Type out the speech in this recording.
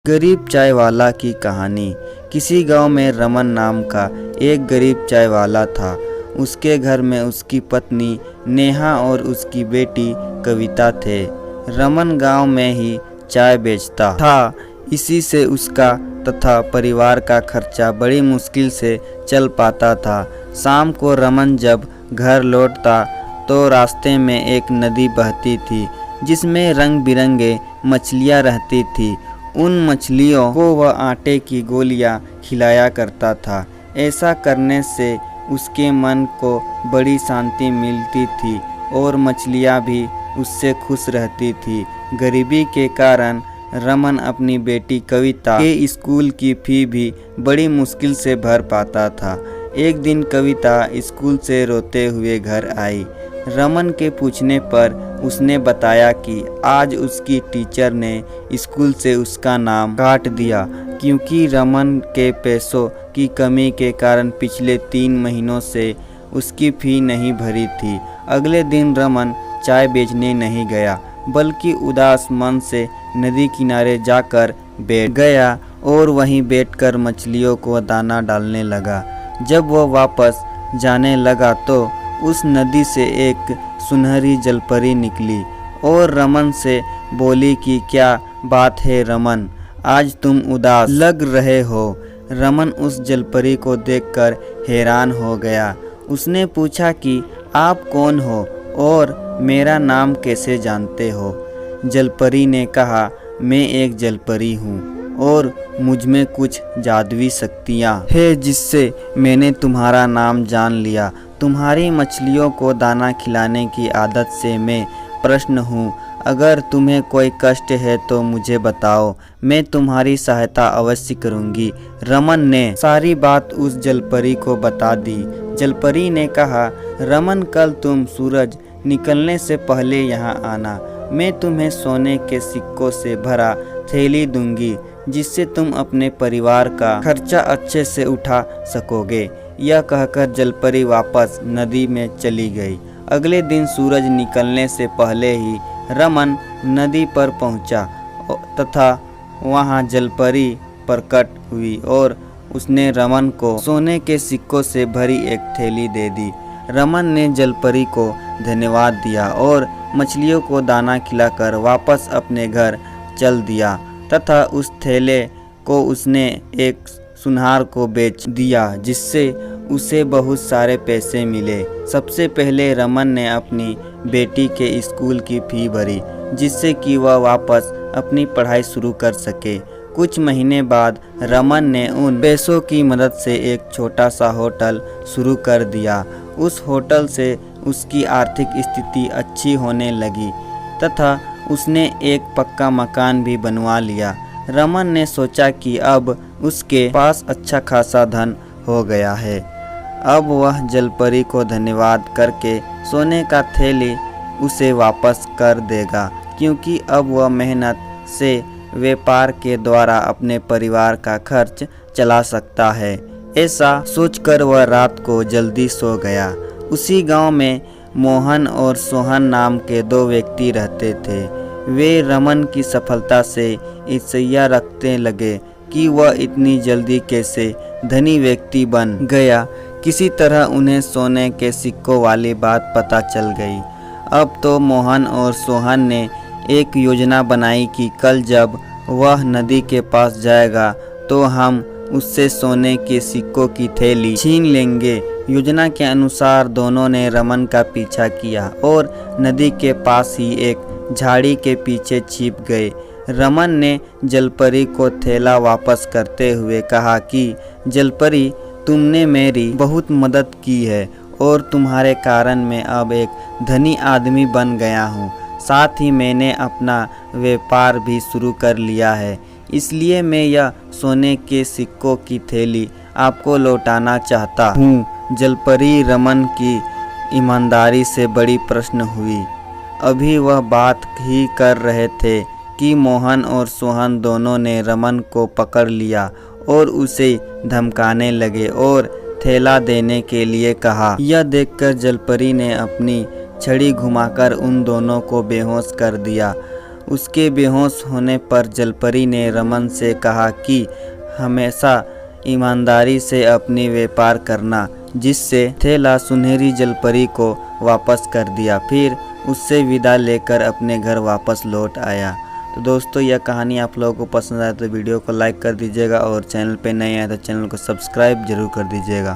गरीब चाय वाला की कहानी। किसी गांव में रमन नाम का एक गरीब चाय वाला था। उसके घर में उसकी पत्नी नेहा और उसकी बेटी कविता थे। रमन गांव में ही चाय बेचता था। इसी से उसका तथा परिवार का खर्चा बड़ी मुश्किल से चल पाता था। शाम को रमन जब घर लौटता तो रास्ते में एक नदी बहती थी जिसमें रंग बिरंगे मछलियाँ रहती थी। उन मछलियों को वह आटे की गोलियां खिलाया करता था। ऐसा करने से उसके मन को बड़ी शांति मिलती थी और मछलियां भी उससे खुश रहती थी। गरीबी के कारण रमन अपनी बेटी कविता के स्कूल की फी भी बड़ी मुश्किल से भर पाता था। एक दिन कविता स्कूल से रोते हुए घर आई। रमन के पूछने पर उसने बताया कि आज उसकी टीचर ने स्कूल से उसका नाम काट दिया क्योंकि रमन के पैसों की कमी के कारण पिछले 3 महीनों से उसकी फी नहीं भरी थी। अगले दिन रमन चाय बेचने नहीं गया बल्कि उदास मन से नदी किनारे जाकर बैठ गया और वहीं बैठकर मछलियों को दाना डालने लगा। जब वह वापस जाने लगा तो उस नदी से एक सुनहरी जलपरी निकली और रमन से बोली कि क्या बात है रमन, आज तुम उदास लग रहे हो। रमन उस जलपरी को देखकर हैरान हो गया। उसने पूछा कि आप कौन हो और मेरा नाम कैसे जानते हो। जलपरी ने कहा, मैं एक जलपरी हूँ और मुझमें कुछ जादुई शक्तियाँ हैं जिससे मैंने तुम्हारा नाम जान लिया। तुम्हारी मछलियों को दाना खिलाने की आदत से मैं प्रसन्न हूँ। अगर तुम्हें कोई कष्ट है तो मुझे बताओ, मैं तुम्हारी सहायता अवश्य करूँगी। रमन ने सारी बात उस जलपरी को बता दी। जलपरी ने कहा, रमन कल तुम सूरज निकलने से पहले यहाँ आना। मैं तुम्हें सोने के सिक्कों से भरा थैली दूंगी जिससे तुम अपने परिवार का खर्चा अच्छे से उठा सकोगे। यह कहकर जलपरी वापस नदी में चली गई। अगले दिन सूरज निकलने से पहले ही रमन नदी पर पहुंचा तथा वहां जलपरी प्रकट हुई और उसने रमन को सोने के सिक्कों से भरी एक थैली दे दी। रमन ने जलपरी को धन्यवाद दिया और मछलियों को दाना खिलाकर वापस अपने घर चल दिया तथा उस थैले को उसने एक सुनार को बेच दिया जिससे उसे बहुत सारे पैसे मिले। सबसे पहले रमन ने अपनी बेटी के स्कूल की फी भरी जिससे कि वह वापस अपनी पढ़ाई शुरू कर सके। कुछ महीने बाद रमन ने उन पैसों की मदद से एक छोटा सा होटल शुरू कर दिया। उस होटल से उसकी आर्थिक स्थिति अच्छी होने लगी तथा उसने एक पक्का मकान भी बनवा लिया। रमन ने सोचा कि अब उसके पास अच्छा खासा धन हो गया है। अब वह जलपरी को धन्यवाद करके सोने का थैली उसे वापस कर देगा क्योंकि अब वह मेहनत से व्यापार के द्वारा अपने परिवार का खर्च चला सकता है। ऐसा सोचकर वह रात को जल्दी सो गया। उसी गांव में मोहन और सोहन नाम के 2 व्यक्ति रहते थे। वे रमन की सफलता से ईर्ष्या रखने लगे कि वह इतनी जल्दी कैसे धनी व्यक्ति बन गया। किसी तरह उन्हें सोने के सिक्कों वाली बात पता चल गई। अब तो मोहन और सोहन ने एक योजना बनाई कि कल जब वह नदी के पास जाएगा तो हम उससे सोने के सिक्कों की थैली छीन लेंगे। योजना के अनुसार दोनों ने रमन का पीछा किया और नदी के पास ही एक झाड़ी के पीछे छिप गए। रमन ने जलपरी को थैला वापस करते हुए कहा कि जलपरी, तुमने मेरी बहुत मदद की है और तुम्हारे कारण मैं अब एक धनी आदमी बन गया हूँ। साथ ही मैंने अपना व्यापार भी शुरू कर लिया है, इसलिए मैं यह सोने के सिक्कों की थैली आपको लौटाना चाहता हूँ। जलपरी रमन की ईमानदारी से बड़ी प्रसन्न हुई। अभी वह बात ही कर रहे थे कि मोहन और सोहन दोनों ने रमन को पकड़ लिया और उसे धमकाने लगे और थैला देने के लिए कहा। यह देखकर जलपरी ने अपनी छड़ी घुमाकर उन दोनों को बेहोश कर दिया। उसके बेहोश होने पर जलपरी ने रमन से कहा कि हमेशा ईमानदारी से अपनी व्यापार करना, जिससे थेला सुनहरी जलपरी को वापस कर दिया। फिर उससे विदा लेकर अपने घर वापस लौट आया। तो दोस्तों, यह कहानी आप लोगों को पसंद आए तो वीडियो को लाइक कर दीजिएगा और चैनल पे नए आए तो चैनल को सब्सक्राइब जरूर कर दीजिएगा।